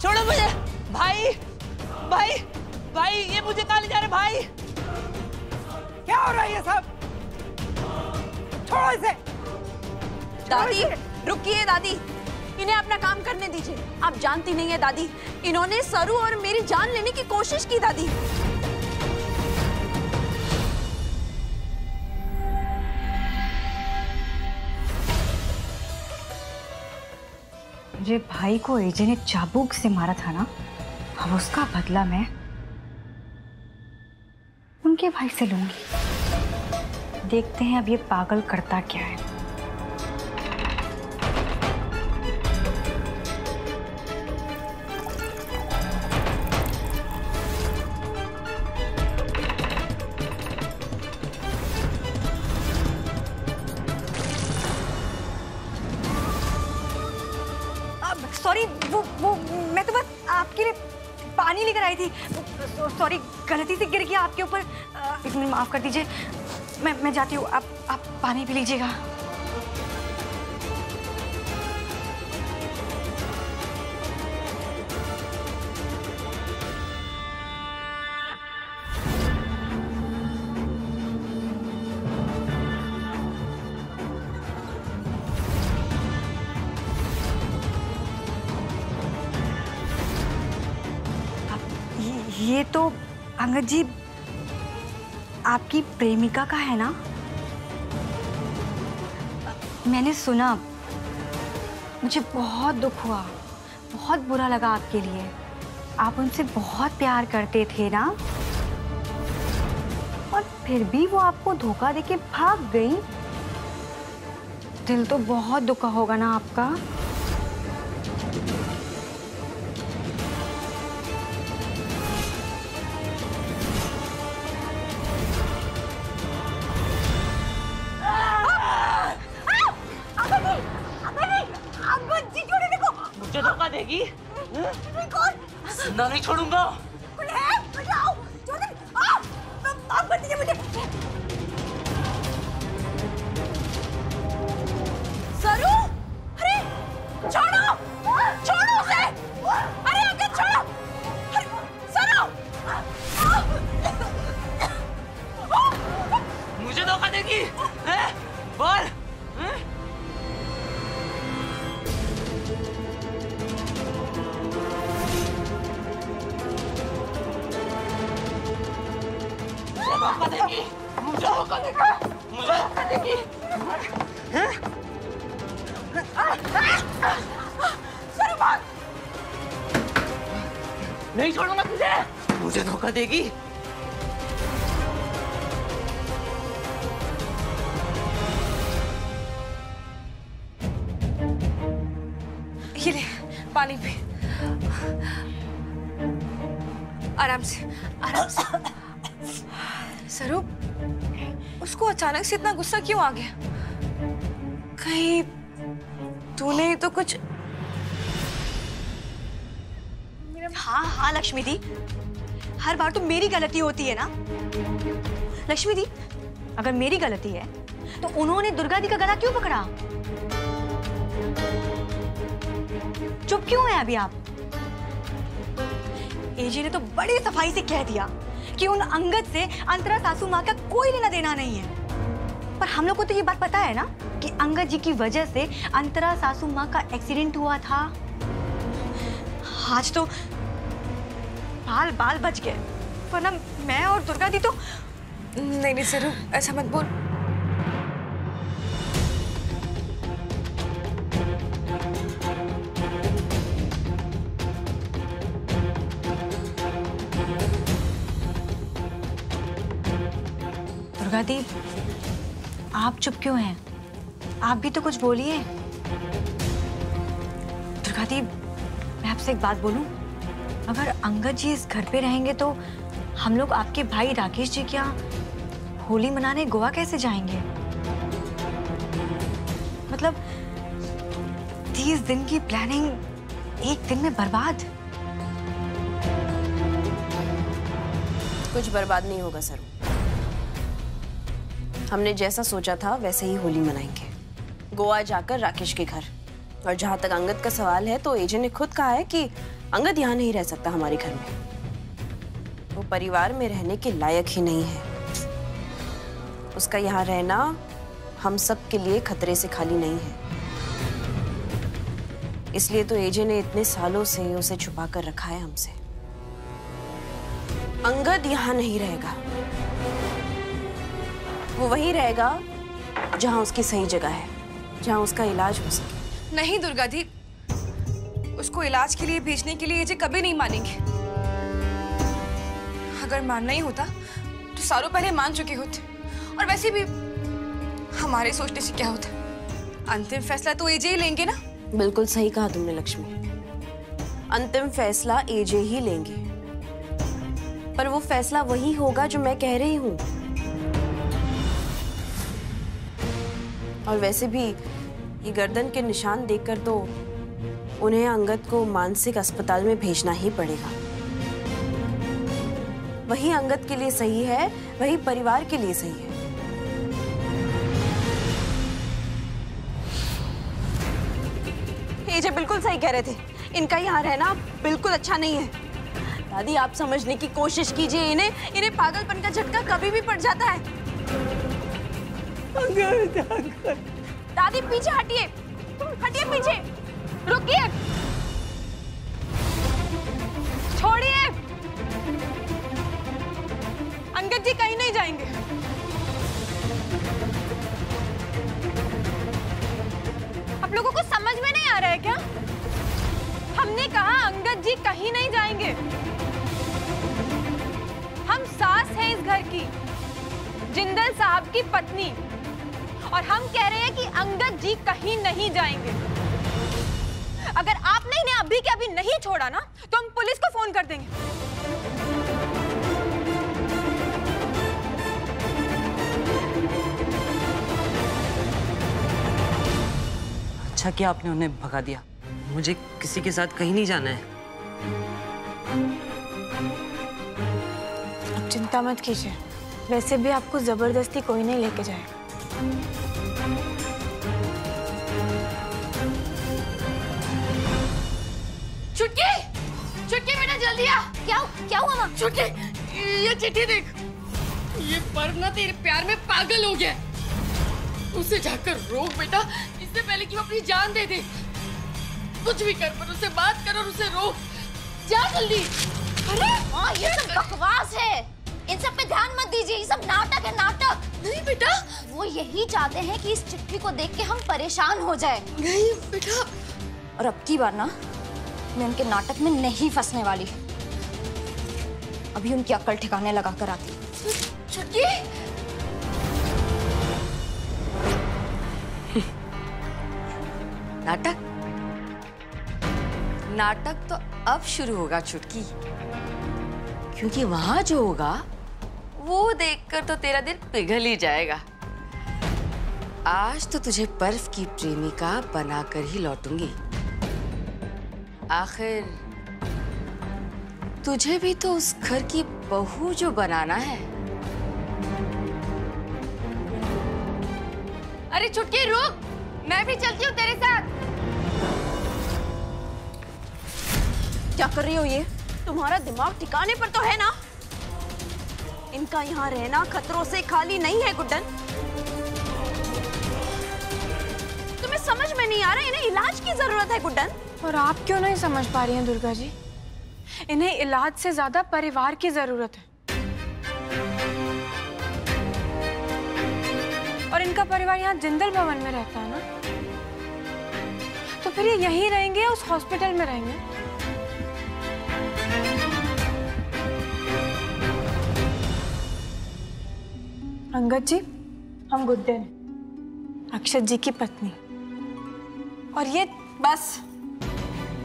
छोड़ो मुझे भाई, भाई भाई ये मुझे कहाँ ले जा रहे भाई? क्या हो रहा है ये सब? छोड़ो इसे। दादी रुकिए दादी, इन्हें अपना काम करने दीजिए। आप जानती नहीं है दादी, इन्होंने सरू और मेरी जान लेने की कोशिश की दादी। मेरे भाई को एजे ने चाबुक से मारा था ना, अब उसका बदला मैं उनके भाई से लूंगी। देखते हैं अब ये पागल करता क्या है। सॉरी, वो मैं तो बस आपके लिए पानी लेकर आई थी। सॉरी, गलती से गिर गया आपके ऊपर। एक मिनट माफ कर दीजिए, मैं जाती हूँ। आप पानी पी लीजिएगा। ये तो अंगद जी आपकी प्रेमिका का है ना? मैंने सुना, मुझे बहुत दुख हुआ, बहुत बुरा लगा आपके लिए। आप उनसे बहुत प्यार करते थे ना, और फिर भी वो आपको धोखा देके भाग गई। दिल तो बहुत दुखा होगा ना आपका। मुझे धोखा देगी? जिंदा नहीं छोड़ूंगा। माफ कर दीजिए मुझे। सरू, अरे छोड़ो, छोड़ो उसे। अरे अंकल छोड़ो। सरू, मुझे धोखा देगी? हैं? बोल। हैं? धोखा देगी, मुझे धोखा देगी, मुझे धोखा देगी। हैं? सरू भाग। नहीं छोड़ूंगा तुझे, मुझे धोखा देगी। ये ले पानी पी, आराम से, आराम से। सरू, उसको अचानक से इतना गुस्सा क्यों आ गया? कहीं तूने ही तो कुछ। हाँ हाँ लक्ष्मी दी, हर बार तो मेरी गलती होती है ना। लक्ष्मी दी, अगर मेरी गलती है तो उन्होंने दुर्गा दी का गला क्यों पकड़ा? चुप क्यों है अभी आप? एजी ने तो बड़ी सफाई से कह दिया कि उन अंगद से अंतरा सासू माँ का कोई लेना देना नहीं है। पर हम लोग को तो ये बात पता है ना कि अंगद जी की वजह से अंतरा सासू माँ का एक्सीडेंट हुआ था। आज तो बाल बाल बच गए, वरना मैं और दुर्गा दी तो। नहीं नहीं सरू, ऐसा मत बोल। दुर्गा दी, आप चुप क्यों हैं? आप भी तो कुछ बोलिए। दुर्गा दी, मैं आपसे एक बात बोलूं? अगर अंगद जी इस घर पे रहेंगे तो हम लोग आपके भाई राकेश जी क्या होली मनाने गोवा कैसे जाएंगे? मतलब 30 दिन की प्लानिंग एक दिन में बर्बाद। कुछ बर्बाद नहीं होगा सरू। हमने जैसा सोचा था वैसे ही होली मनाएंगे, गोवा जाकर राकेश के घर। और जहां तक अंगद का सवाल है तो एजे ने खुद कहा है कि अंगद यहाँ नहीं रह सकता हमारे घर में। वो परिवार में रहने के लायक ही नहीं है। उसका यहाँ रहना हम सब के लिए खतरे से खाली नहीं है। इसलिए तो एजे ने इतने सालों से उसे छुपा कर रखा है हमसे। अंगद यहाँ नहीं रहेगा। वो वहीं रहेगा जहाँ उसकी सही जगह है, जहाँ उसका इलाज हो सके। नहीं दुर्गा दी, उसको इलाज के लिए भेजने के लिए एजे कभी नहीं मानेंगे। अगर मानना ही होता तो सालों पहले मान चुके होते। और वैसे भी हमारे सोचने से क्या होता, अंतिम फैसला तो एजे ही लेंगे ना। बिल्कुल सही कहा तुमने लक्ष्मी, अंतिम फैसला एजे ही लेंगे। पर वो फैसला वही होगा जो मैं कह रही हूँ। और वैसे भी ये गर्दन के निशान देखकर तो उन्हें अंगद को मानसिक अस्पताल में भेजना ही पड़ेगा। वही अंगद के लिए सही है, वही परिवार के लिए सही है। एजे बिल्कुल सही कह रहे थे, इनका यहाँ रहना बिल्कुल अच्छा नहीं है। दादी आप समझने की कोशिश कीजिए, इन्हें पागलपन का झटका कभी भी पड़ जाता है। दादी पीछे हटिए, हटिए पीछे, रुकिए, छोड़िए। अंगद जी कहीं नहीं जाएंगे। आप लोगों को समझ में नहीं आ रहा है क्या? हमने कहा अंगद जी कहीं नहीं जाएंगे। हम सास हैं इस घर की, जिंदल साहब की पत्नी, और हम कह रहे हैं कि अंगद जी कहीं नहीं जाएंगे। अगर आपने इन्हें अभी के अभी नहीं छोड़ा ना, तो हम पुलिस को फोन कर देंगे। अच्छा किया आपने उन्हें भगा दिया। मुझे किसी के साथ कहीं नहीं जाना है। आप चिंता मत कीजिए, वैसे भी आपको जबरदस्ती कोई नहीं लेके जाएगा। छुटकी, छुटकी बेटा जल्दी आ। क्या हुआ माँ? छुटकी, ये चिट्ठी देख। ये पर्व ना तेरे प्यार में पागल हो गया। उसे जाकर रोक बेटा, इससे पहले कि वो अपनी जान दे दे। कुछ भी कर पर उससे बात कर और उसे रोक। जा जल्दी। अरे माँ, ये सब बकवास है, इन सब पे ध्यान मत दीजिए, ये सब नाटक है, नाटक। नहीं बेटा, वो यही चाहते हैं कि इस चिट्ठी को देख के हम परेशान हो जाए। नहीं बेटा। और अब की बार ना मैं उनके नाटक में नहीं फंसने वाली। अभी उनकी अक्ल ठिकाने लगा कर आती। छुटकी, नाटक नाटक तो अब शुरू होगा छुटकी, क्योंकि वहां जो होगा वो देखकर तो तेरा दिल पिघल ही जाएगा। आज तो तुझे पर्व की प्रेमिका बनाकर ही लौटूंगी। आखिर तुझे भी तो उस घर की बहू जो बनाना है। अरे छुटकी रुक, मैं भी चलती हूँ तेरे साथ। क्या कर रही हो ये? तुम्हारा दिमाग ठिकाने पर तो है ना? इनका यहाँ रहना खतरों से खाली नहीं है गुड्डन। तुम्हें समझ में नहीं आ रहा, इन्हें इलाज की जरूरत है गुड्डन। और आप क्यों नहीं समझ पा रही हैं दुर्गा जी? इन्हें इलाज से ज्यादा परिवार की जरूरत है। और इनका परिवार यहाँ जिंदल भवन में रहता है ना, तो फिर ये यहीं रहेंगे या उस हॉस्पिटल में रहेंगे? अंगद जी, हम गुड्डन, अक्षत जी की पत्नी। और ये बस,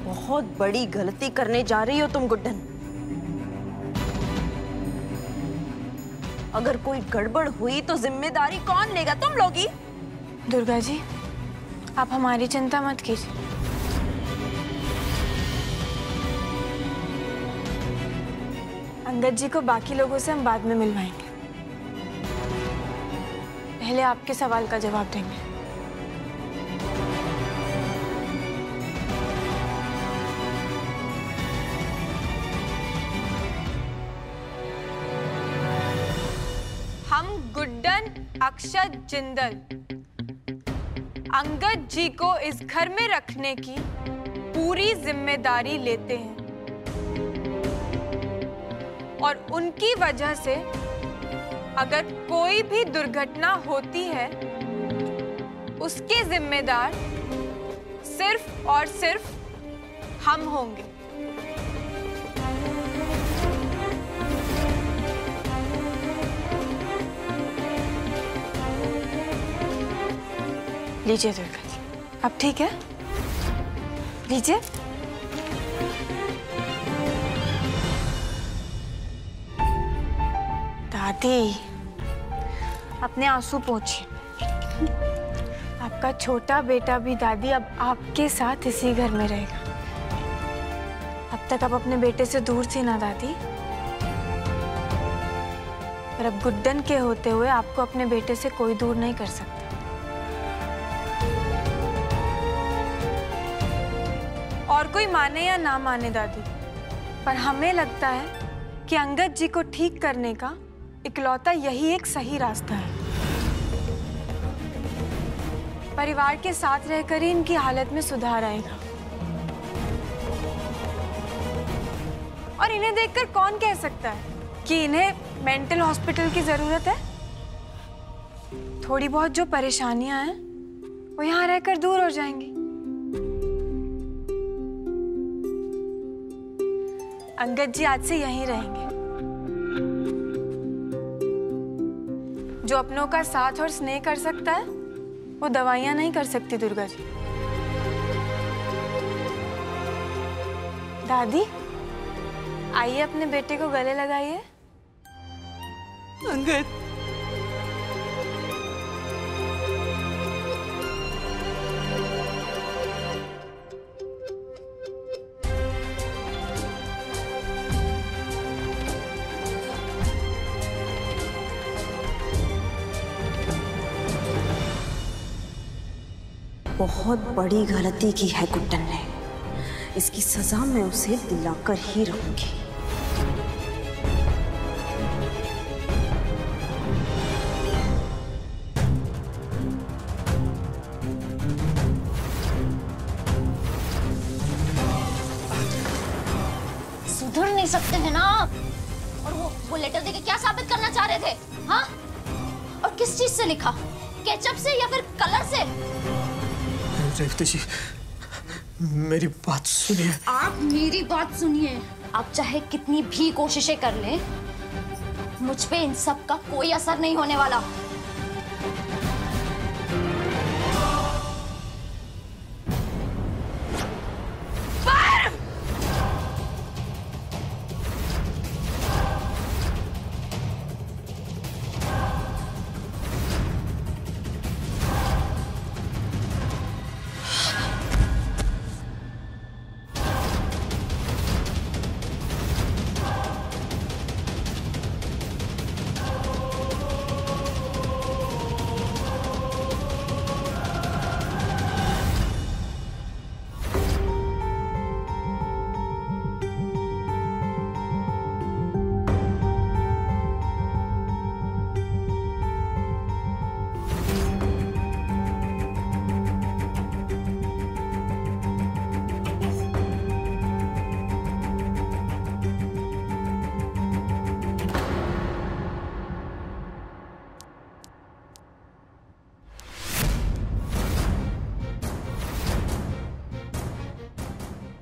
बहुत बड़ी गलती करने जा रही हो तुम गुड्डन। अगर कोई गड़बड़ हुई तो जिम्मेदारी कौन लेगा? तुम लोगी। दुर्गा जी, आप हमारी चिंता मत कीजिए। अंगद जी को बाकी लोगों से हम बाद में मिलवाएंगे, पहले आपके सवाल का जवाब देंगे। अक्षत जिंदल अंगद जी को इस घर में रखने की पूरी जिम्मेदारी लेते हैं और उनकी वजह से अगर कोई भी दुर्घटना होती है उसके जिम्मेदार सिर्फ और सिर्फ हम होंगे। लीजिए दुर्गा जी, अब ठीक है? लीजिए। दादी, अपने आंसू पोंछिए। आपका छोटा बेटा भी दादी अब आपके साथ इसी घर में रहेगा। अब तक आप अपने बेटे से दूर थी ना दादी, पर अब गुड्डन के होते हुए आपको अपने बेटे से कोई दूर नहीं कर सकता। और कोई माने या ना माने दादी, पर हमें लगता है कि अंगद जी को ठीक करने का इकलौता यही एक सही रास्ता है। परिवार के साथ रहकर ही इनकी हालत में सुधार आएगा। और इन्हें देखकर कौन कह सकता है कि इन्हें मेंटल हॉस्पिटल की जरूरत है? थोड़ी बहुत जो परेशानियां हैं वो यहाँ रहकर दूर हो जाएंगी। अंगद जी आज से यहीं रहेंगे। जो अपनों का साथ और स्नेह कर सकता है वो दवाइयां नहीं कर सकती दुर्गा जी। दादी, आइए अपने बेटे को गले लगाइए। अंगद, बहुत बड़ी गलती की है गुड्डन ने। इसकी सजा मैं उसे दिलाकर ही रहूंगी। सुधर नहीं सकते हैं ना आप? और वो लेटर देके क्या साबित करना चाह रहे थे? हाँ? और किस चीज से लिखा? केचप से या फिर कलर से? रेवती जी, मेरी बात सुनिए। आप मेरी बात सुनिए। आप चाहे कितनी भी कोशिशें कर लें, मुझ पे इन सब का कोई असर नहीं होने वाला।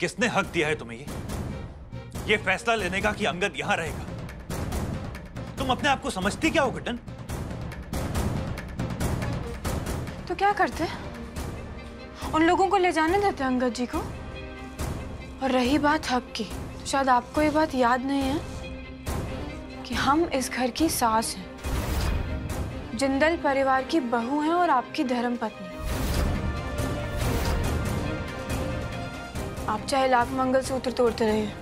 किसने हक दिया है तुम्हें ये फैसला लेने का कि अंगद यहां रहेगा? तुम अपने आप को समझती क्या हो गुड्डन? तो क्या करते? उन लोगों को ले जाने देते अंगद जी को। और रही बात हक की, तो शायद आपको ये बात याद नहीं है कि हम इस घर की सास हैं, जिंदल परिवार की बहू हैं और आपकी धर्मपत्नी। आप चाहे लाख मंगलसूत्र तोड़ते रहिए,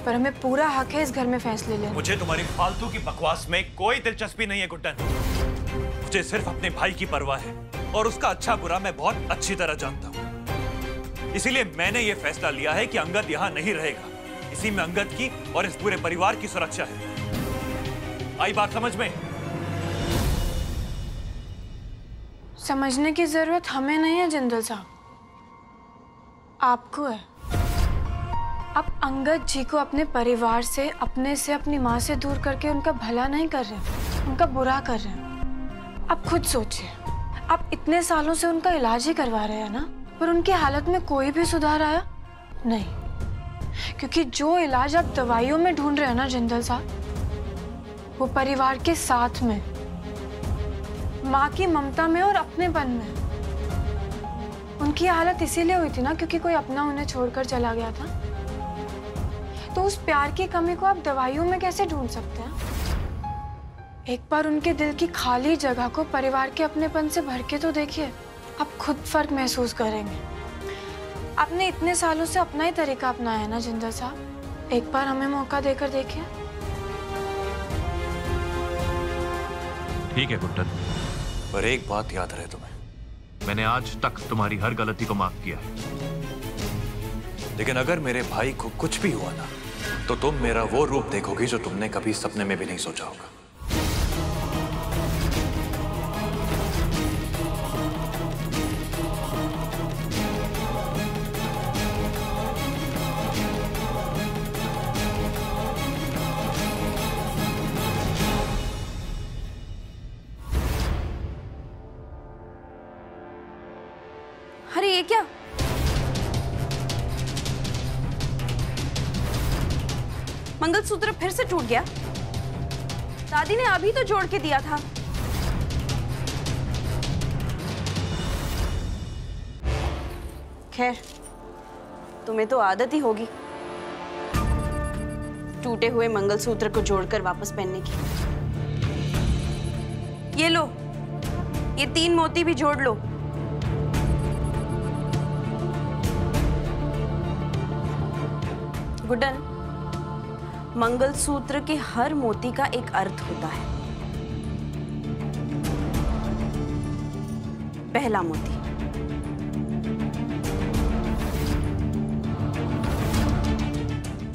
पर हमें पूरा हक है इस घर में फैसले लेने। मुझे तुम्हारी फालतू की बकवास में कोई दिलचस्पी नहीं है गुड्डन। मुझे सिर्फ अपने भाई की परवाह है और उसका अच्छा बुरा मैं बहुत अच्छी तरह जानता हूँ। इसीलिए मैंने ये फैसला लिया है कि अंगद यहाँ नहीं रहेगा। इसी में अंगद की और इस पूरे परिवार की सुरक्षा है। आई बात समझ में? समझने की जरूरत हमें नहीं है जिंदल साहब, आपको है। आप अंगद जी को अपने परिवार से, अपने से, अपनी माँ से दूर करके उनका भला नहीं कर रहे, उनका बुरा कर रहे हैं। आप खुद सोचिए, आप इतने सालों से उनका इलाज ही करवा रहे हैं ना, पर उनकी हालत में कोई भी सुधार आया नहीं। क्योंकि जो इलाज आप दवाइयों में ढूंढ रहे हैं ना जिंदल साहब, वो परिवार के साथ में, माँ की ममता में और अपनेपन में। उनकी हालत इसीलिए हुई थी ना क्योंकि कोई अपना उन्हें छोड़कर चला गया था। तो उस प्यार की कमी को आप दवाइयों में कैसे ढूंढ सकते हैं? एक बार उनके दिल की खाली जगह को परिवार के अपनेपन से भर के तो देखिए, आप खुद फर्क महसूस करेंगे। आपने इतने सालों से अपना ही तरीका अपनाया है ना जिंदल साहब, एक बार हमें मौका देकर देखिए। ठीक है गुड्डन, पर एक बात याद रहे तुम्हें, मैंने आज तक तुम्हारी हर गलती को माफ किया है। लेकिन अगर मेरे भाई को कुछ भी हुआ ना, तो तुम मेरा वो रूप देखोगी जो तुमने कभी सपने में भी नहीं सोचा होगा। अरे ये क्या? मंगलसूत्र फिर से टूट गया। दादी ने अभी तो जोड़ के दिया था। खैर, तुम्हें तो आदत ही होगी टूटे हुए मंगलसूत्र को जोड़कर वापस पहनने की। ये लो, ये 3 मोती भी जोड़ लो। गुड्डन, मंगलसूत्र के हर मोती का एक अर्थ होता है। पहला मोती,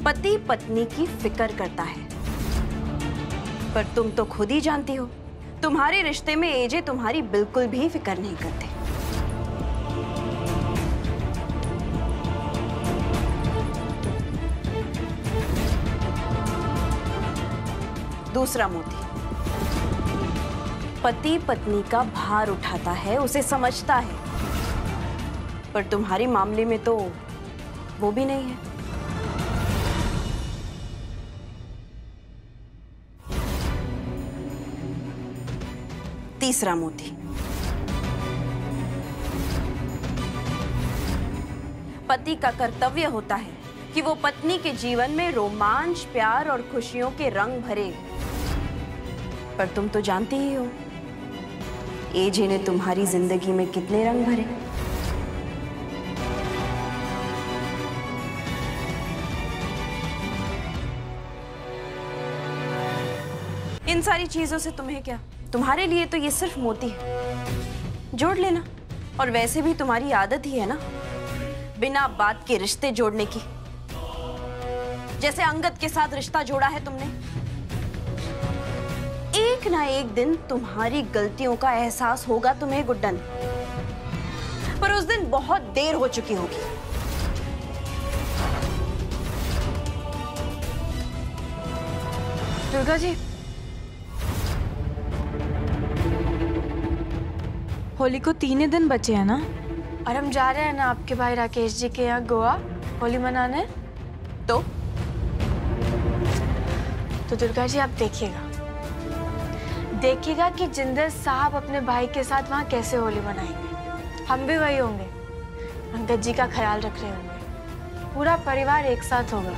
पति पत्नी की फिक्र करता है, पर तुम तो खुद ही जानती हो, तुम्हारे रिश्ते में एजे तुम्हारी बिल्कुल भी फिक्र नहीं करते। दूसरा मोती, पति पत्नी का भार उठाता है, उसे समझता है, पर तुम्हारे मामले में तो वो भी नहीं है। तीसरा मोती, पति का कर्तव्य होता है कि वो पत्नी के जीवन में रोमांच, प्यार और खुशियों के रंग भरे, पर तुम तो जानती ही हो एजे ने तुम्हारी जिंदगी में कितने रंग भरे। इन सारी चीजों से तुम्हें क्या, तुम्हारे लिए तो ये सिर्फ मोती है, जोड़ लेना। और वैसे भी तुम्हारी आदत ही है ना बिना बात के रिश्ते जोड़ने की, जैसे अंगद के साथ रिश्ता जोड़ा है तुमने। एक ना एक दिन तुम्हारी गलतियों का एहसास होगा तुम्हें गुड्डन, पर उस दिन बहुत देर हो चुकी होगी। दुर्गा जी, होली को 3 ही दिन बचे हैं ना, और हम जा रहे हैं ना आपके भाई राकेश जी के यहाँ गोवा होली मनाने। तो दुर्गा जी आप देखिएगा कि जिंदल साहब अपने भाई के साथ वहाँ कैसे होली मनाएंगे। हम भी वही होंगे, अंगद जी का ख्याल रख रहे होंगे, पूरा परिवार एक साथ होगा,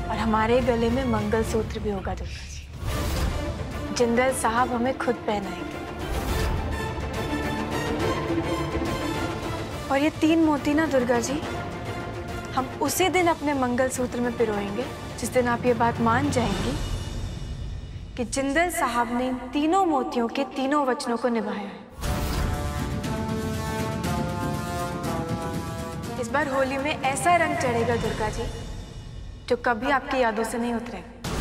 और हमारे गले में मंगलसूत्र भी होगा दुर्गा जी। जिंदल साहब हमें खुद पहनाएंगे। और ये 3 मोती ना दुर्गा जी, हम उसी दिन अपने मंगलसूत्र में पिरोएंगे जिस दिन आप ये बात मान जाएंगी कि जिंदल साहब ने इन 3 मोतियों के 3 वचनों को निभाया है। इस बार होली में ऐसा रंग चढ़ेगा दुर्गा जी जो कभी आपकी यादों से नहीं उतरेगा।